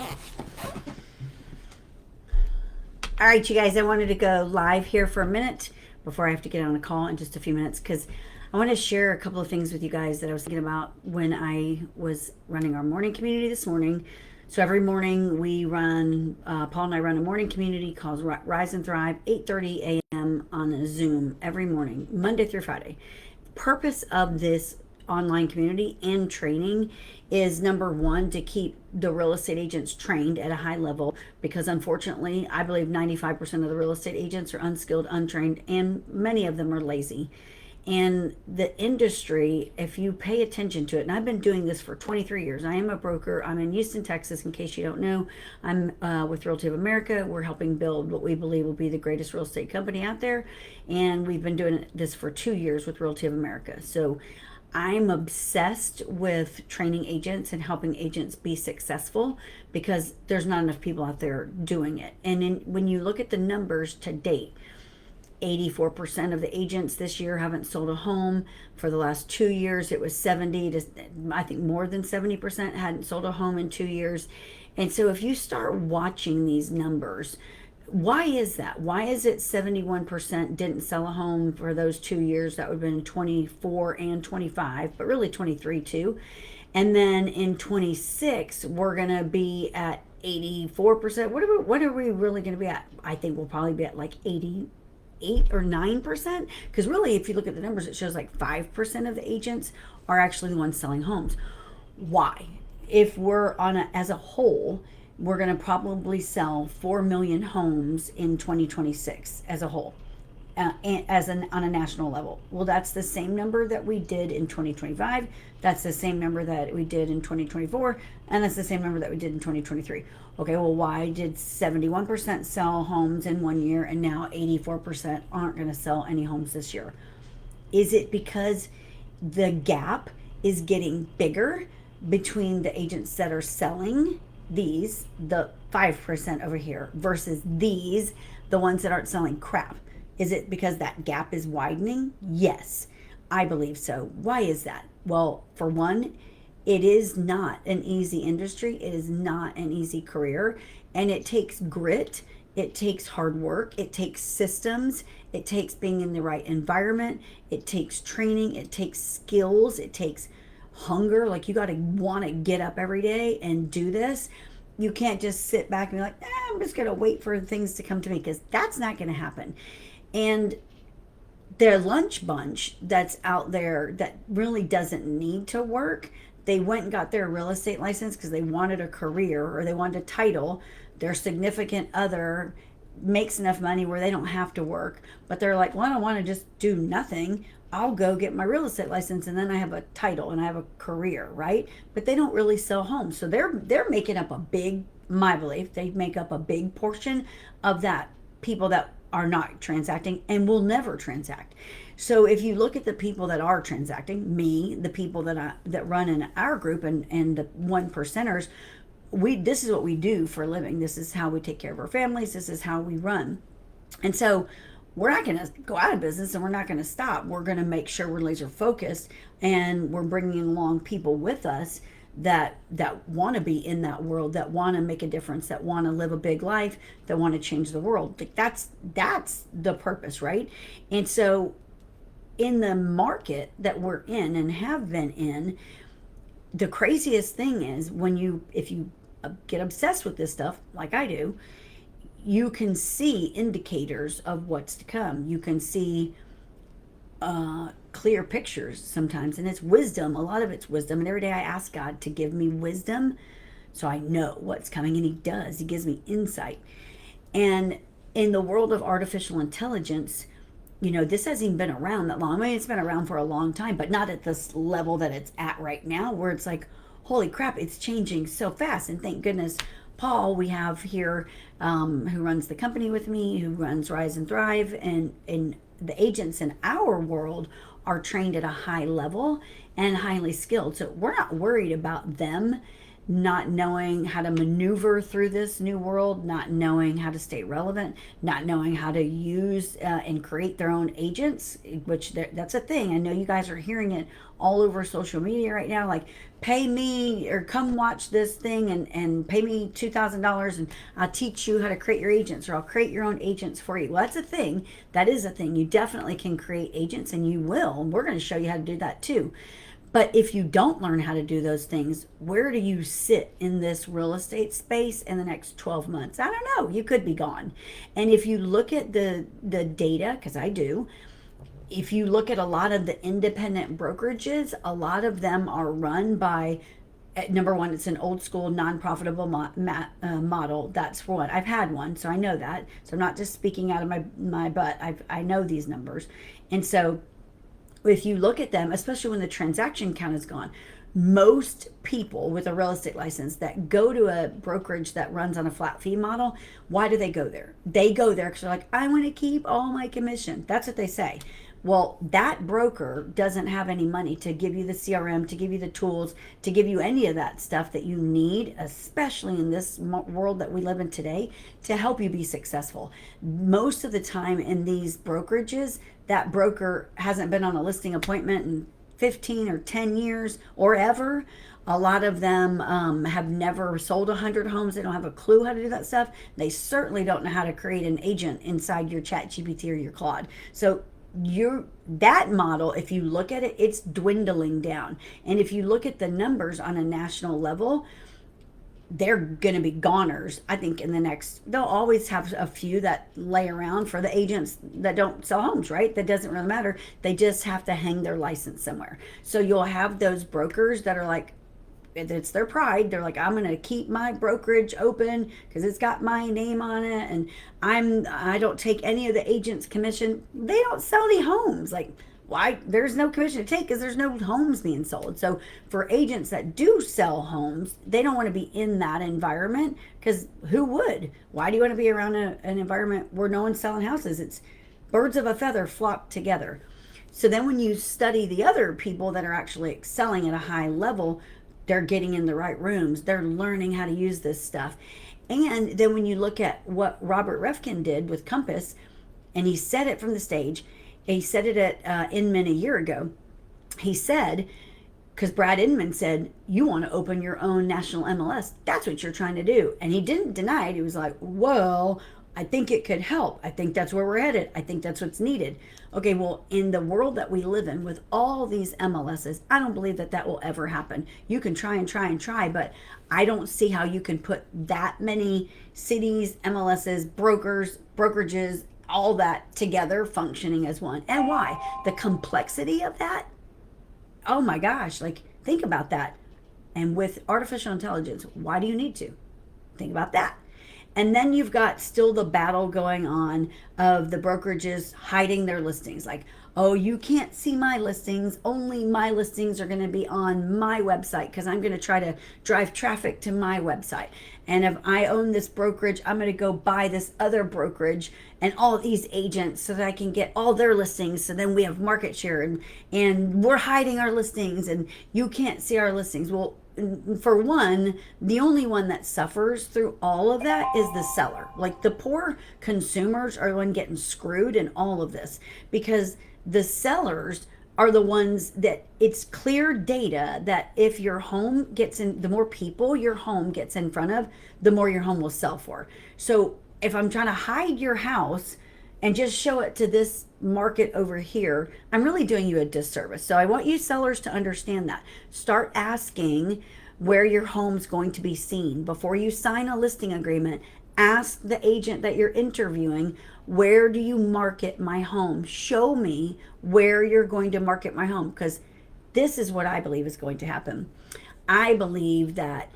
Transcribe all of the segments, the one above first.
All right, you guys, I wanted to go live here for a minute before I have to get on a call in just a few minutes because I want to share a couple of things with you guys that I was thinking about when I was running our morning community this morning. So every morning we run, Paul and I run a morning community called Rise and Thrive, 8:30 a.m. on a Zoom every morning, Monday through Friday. Purpose of this online community and training is number one, to keep the real estate agents trained at a high level, because unfortunately I believe 95% of the real estate agents are unskilled, untrained, and many of them are lazy. And the industry, if you pay attention to it, and I've been doing this for 23 years. I am a broker. I'm in Houston, Texas, in case you don't know. I'm with Realty of America. We're helping build what we believe will be the greatest real estate company out there. And we've been doing this for 2 years with Realty of America. So I'm obsessed with training agents and helping agents be successful because there's not enough people out there doing it. And when you look at the numbers to date, 84% of the agents this year haven't sold a home. For the last 2 years, it was 70 to, I think, more than 70% hadn't sold a home in 2 years. And so if you start watching these numbers, why is that? Why is it 71% didn't sell a home for those 2 years? That would have been 24 and 25, but really 23 too. And then in 26, we're going to be at 84%. What are we really going to be at? I think we'll probably be at like 8 or 9%, because really if you look at the numbers, it shows like 5% of the agents are actually the ones selling homes. Why? If we're as a whole, we're going to probably sell 4 million homes in 2026 as a whole, on a national level. Well, that's the same number that we did in 2025. That's the same number that we did in 2024, and that's the same number that we did in 2023. Okay, well, why did 71% sell homes in 1 year and now 84% aren't going to sell any homes this year? Is it because the gap is getting bigger between the agents that are selling these, the 5% over here, versus these, the ones that aren't selling crap? Is it because that gap is widening? Yes, I believe so. Why is that? Well, for one, it is not an easy industry. It is not an easy career. And it takes grit. It takes hard work. It takes systems. It takes being in the right environment. It takes training. It takes skills. It takes hunger. Like, you got to want to get up every day and do this. You can't just sit back and be like, I'm just going to wait for things to come to me, because that's not going to happen. And their lunch bunch that's out there that really doesn't need to work, they went and got their real estate license because they wanted a career or they wanted a title. Their significant other makes enough money where they don't have to work, but they're like, well, I don't want to just do nothing. I'll go get my real estate license and then I have a title and I have a career, right? But they don't really sell homes. So they're making up a big, my belief, they make up a big portion of that people that are not transacting and will never transact. So if you look at the people that are transacting, me, the people that run in our group, and the 1%ers, this is what we do for a living. This is how we take care of our families. This is how we run. And so we're not going to go out of business, and we're not going to stop. We're going to make sure we're laser focused, and we're bringing along people with us that want to be in that world, that want to make a difference, that want to live a big life, that want to change the world. Like, that's the purpose, right? And so in the market that we're in and have been in, the craziest thing is if you get obsessed with this stuff like I do, you can see indicators of what's to come. You can see clear pictures sometimes, and it's wisdom. A lot of it's wisdom, and every day I ask God to give me wisdom so I know what's coming, and he does. He gives me insight. And in the world of artificial intelligence, this hasn't even been around that long. I mean, it's been around for a long time, but not at this level that it's at right now, where it's like, holy crap, it's changing so fast. And thank goodness Paul, we have here, who runs the company with me, who runs Rise and Thrive, and the agents in our world are trained at a high level and highly skilled. So we're not worried about them not knowing how to maneuver through this new world, not knowing how to stay relevant, not knowing how to use and create their own agents, which that's a thing. I know you guys are hearing it all over social media right now, like pay me or come watch this thing and pay me $2,000 and I'll teach you how to create your agents, or I'll create your own agents for you. Well, that's a thing. That is a thing. You definitely can create agents, and you will. And we're going to show you how to do that too. But if you don't learn how to do those things, where do you sit in this real estate space in the next 12 months? I don't know. You could be gone. And if you look at the data, because I do, if you look at a lot of the independent brokerages, a lot of them are run by, number one, it's an old school non-profitable model. That's for one. I've had one, so I know that. So I'm not just speaking out of my butt. I know these numbers. And so if you look at them, especially when the transaction count is gone, most people with a real estate license that go to a brokerage that runs on a flat fee model, why do they go there? They go there because they're like, I want to keep all my commission. That's what they say. Well, that broker doesn't have any money to give you the CRM, to give you the tools, to give you any of that stuff that you need, especially in this world that we live in today, to help you be successful. Most of the time in these brokerages, that broker hasn't been on a listing appointment in 15 or 10 years or ever. A lot of them have never sold 100 homes. They don't have a clue how to do that stuff. They certainly don't know how to create an agent inside your ChatGPT or your Claude. So that model, if you look at it, it's dwindling down. And if you look at the numbers on a national level, they're going to be goners. I think in the next, they'll always have a few that lay around for the agents that don't sell homes, right? That doesn't really matter. They just have to hang their license somewhere. So you'll have those brokers that are like, it's their pride. They're like, I'm going to keep my brokerage open because it's got my name on it, and I don't take any of the agent's commission. They don't sell any homes. Like, why? There's no commission to take because there's no homes being sold. So for agents that do sell homes, they don't want to be in that environment, because who would? Why do you want to be around an environment where no one's selling houses? It's birds of a feather flock together. So then when you study the other people that are actually excelling at a high level, they're getting in the right rooms. They're learning how to use this stuff. And then when you look at what Robert Refkin did with Compass, and he said it from the stage, he said it at Inman a year ago. He said, because Brad Inman said, you want to open your own national MLS. That's what you're trying to do. And he didn't deny it. He was like, well, I think it could help. I think that's where we're headed. I think that's what's needed. Okay, well, in the world that we live in with all these MLSs, I don't believe that will ever happen. You can try and try and try, but I don't see how you can put that many cities, MLSs, brokerages, all that together functioning as one. And why? The complexity of that. Oh my gosh, like think about that. And with artificial intelligence, why do you need to? Think about that. And then you've got still the battle going on of the brokerages hiding their listings. Like, oh, you can't see my listings. Only my listings are going to be on my website because I'm going to try to drive traffic to my website. And if I own this brokerage, I'm going to go buy this other brokerage and all of these agents so that I can get all their listings. So then we have market share, and we're hiding our listings and you can't see our listings. Well, for one, the only one that suffers through all of that is the seller. Like the poor consumers are the one getting screwed in all of this, because the sellers are the ones that it's clear data that if your home gets in, the more people your home gets in front of, the more your home will sell for. So if I'm trying to hide your house and just show it to this market over here, I'm really doing you a disservice. So I want you sellers to understand that. Start asking where your home's going to be seen. Before you sign a listing agreement, ask the agent that you're interviewing, where do you market my home? Show me where you're going to market my home, because this is what I believe is going to happen. I believe that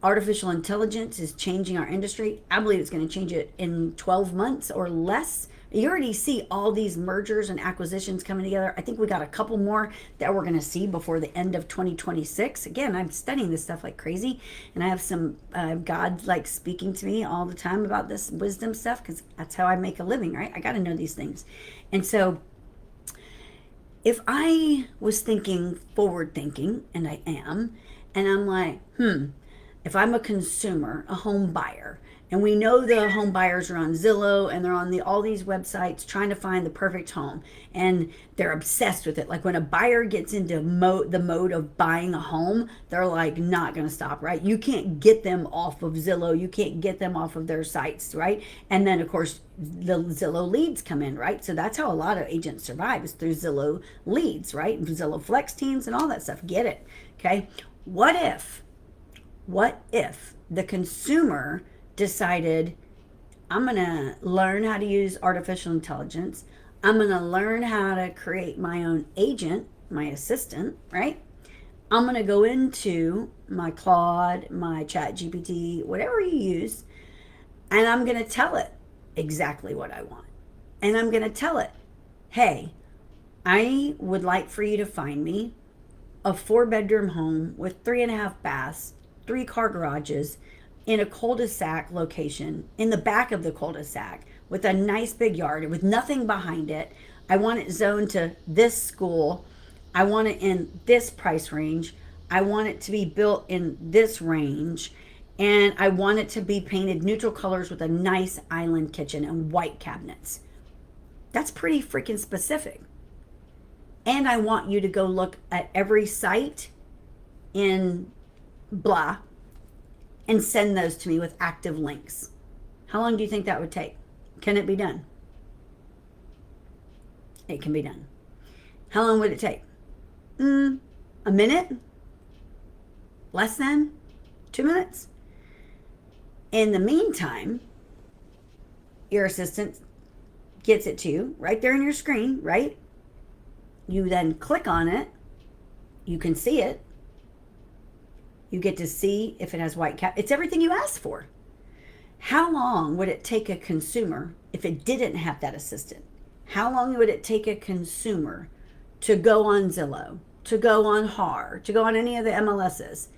artificial intelligence is changing our industry. I believe it's going to change it in 12 months or less. You already see all these mergers and acquisitions coming together. I think we got a couple more that we're going to see before the end of 2026. Again, I'm studying this stuff like crazy, and I have some God like speaking to me all the time about this wisdom stuff, because that's how I make a living, right? I got to know these things. And so if I was thinking forward thinking, and I am, and I'm like, if I'm a consumer, a home buyer, and we know the home buyers are on Zillow and they're on all these websites trying to find the perfect home, and they're obsessed with it. Like when a buyer gets into the mode of buying a home, they're like not going to stop, right? You can't get them off of Zillow. You can't get them off of their sites, right? And then of course the Zillow leads come in, right? So that's how a lot of agents survive, is through Zillow leads, right? Zillow flex teams and all that stuff. Get it? Okay. What if the consumer decided, I'm going to learn how to use artificial intelligence. I'm going to learn how to create my own agent, my assistant, right? I'm going to go into my Claude, my Chat GPT, whatever you use, and I'm going to tell it exactly what I want. And I'm going to tell it, hey, I would like for you to find me a 4-bedroom home with 3.5 baths, 3-car garages, in a cul-de-sac location, in the back of the cul-de-sac, with a nice big yard with nothing behind it. I want it zoned to this school. I want it in this price range. I want it to be built in this range. And I want it to be painted neutral colors with a nice island kitchen and white cabinets. That's pretty freaking specific. And I want you to go look at every site in blah and send those to me with active links. How long do you think that would take? Can it be done? It can be done. How long would it take? A minute? Less than 2 minutes? In the meantime, your assistant gets it to you right there on your screen, right? You then click on it. You can see it. You get to see if it has white cap. It's everything you asked for. How long would it take a consumer if it didn't have that assistant? How long would it take a consumer to go on Zillow, to go on HAR, to go on any of the MLSs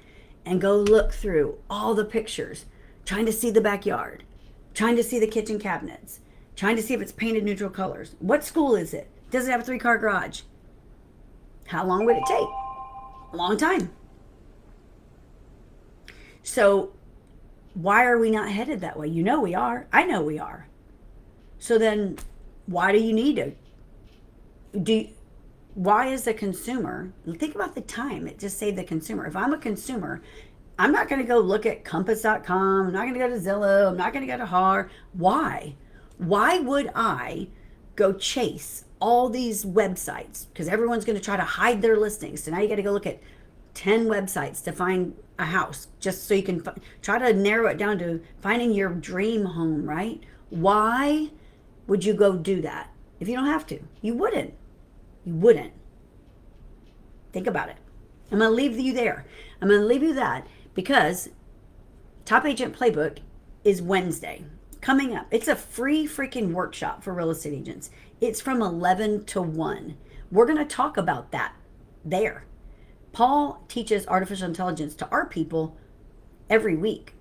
and go look through all the pictures, trying to see the backyard, trying to see the kitchen cabinets, trying to see if it's painted neutral colors? What school is it? Does it have a 3-car garage? How long would it take? A long time. So why are we not headed that way? You know we are. I know we are. So then why do you need to? Why is the consumer, think about the time it just saved the consumer. If I'm a consumer, I'm not going to go look at compass.com. I'm not going to go to Zillow. I'm not going to go to HAR. Why? Why would I go chase all these websites? Because everyone's going to try to hide their listings. So now you got to go look at 10 websites to find a house, just so you can try to narrow it down to finding your dream home, right? Why would you go do that if you don't have to? You wouldn't. You wouldn't. Think about it. I'm going to leave you there. I'm going to leave you that because Top Agent Playbook is Wednesday coming up. It's a free freaking workshop for real estate agents. It's from 11 to 1. We're going to talk about that there. Paul teaches artificial intelligence to our people every week.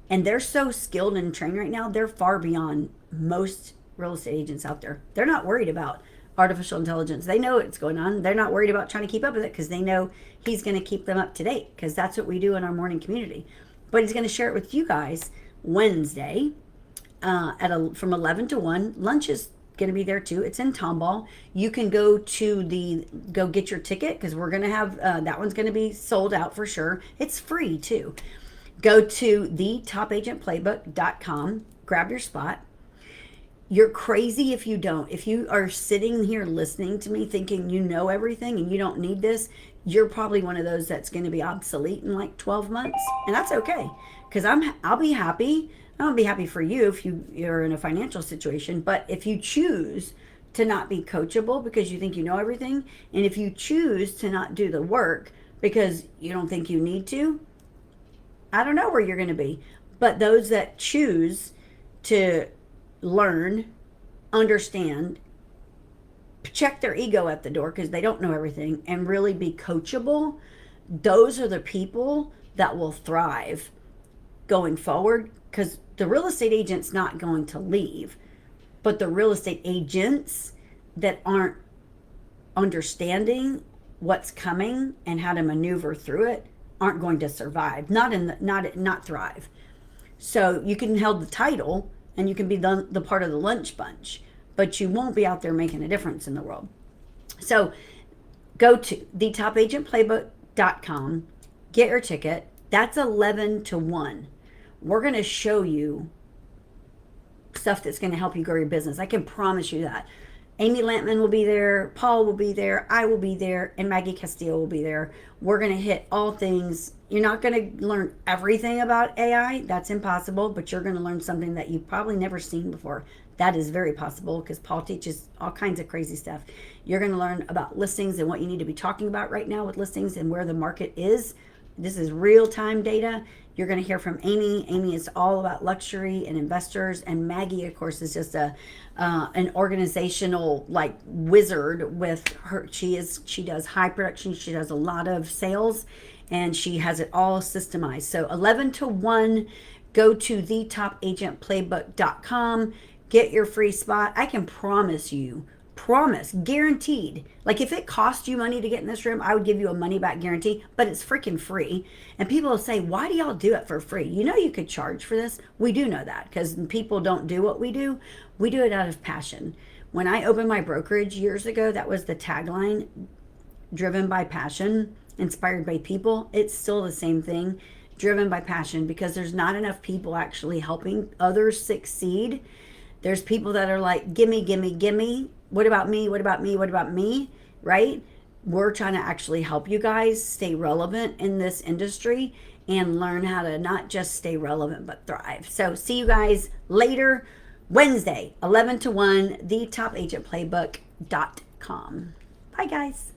And they're so skilled and trained right now, they're far beyond most real estate agents out there. They're not worried about artificial intelligence. They know what's going on. They're not worried about trying to keep up with it because they know he's going to keep them up to date, because that's what we do in our morning community. But he's going to share it with you guys Wednesday from 11 to 1. Lunch is going to be there too. It's in Tomball. You can go get your ticket, because we're going to have that one's going to be sold out for sure. It's free too. Go to thetopagentplaybook.com, grab your spot. You're crazy if you don't. If you are sitting here listening to me thinking you know everything and you don't need this, you're probably one of those that's going to be obsolete in like 12 months. And that's okay, because I'll be happy. I'll be happy for you if you're in a financial situation. But if you choose to not be coachable because you think you know everything, and if you choose to not do the work because you don't think you need to, I don't know where you're going to be. But those that choose to learn, understand, check their ego at the door because they don't know everything, and really be coachable, those are the people that will thrive going forward. Because the real estate agent's not going to leave, but the real estate agents that aren't understanding what's coming and how to maneuver through it aren't going to survive, not thrive. So you can hold the title and you can be the part of the lunch bunch, but you won't be out there making a difference in the world. So go to thetopagentplaybook.com, get your ticket. That's 11 to 1. We're going to show you stuff that's going to help you grow your business. I can promise you that. Amy Lampman will be there, Paul will be there, I will be there, and Maggie Castillo will be there. We're going to hit all things. You're not going to learn everything about AI. That's impossible, but you're going to learn something that you've probably never seen before. That is very possible because Paul teaches all kinds of crazy stuff. You're going to learn about listings and what you need to be talking about right now with listings and where the market is. This is real-time data. You're going to hear from Amy. Amy is all about luxury and investors, and Maggie, of course, is just an organizational like wizard with her. She does high production. She does a lot of sales, and she has it all systemized. So 11 to 1, go to thetopagentplaybook.com, get your free spot. I can promise you, guaranteed. Like if it cost you money to get in this room, I would give you a money back guarantee, but it's freaking free. And people will say, why do y'all do it for free? You know, you could charge for this. We do know that because people don't do what we do. We do it out of passion. When I opened my brokerage years ago, that was the tagline, driven by passion, inspired by people. It's still the same thing, driven by passion, because there's not enough people actually helping others succeed. There's people that are like, gimme, gimme, gimme. What about me? What about me? What about me? Right? We're trying to actually help you guys stay relevant in this industry and learn how to not just stay relevant, but thrive. So see you guys later, Wednesday, 11 to 1, thetopagentplaybook.com. Bye, guys.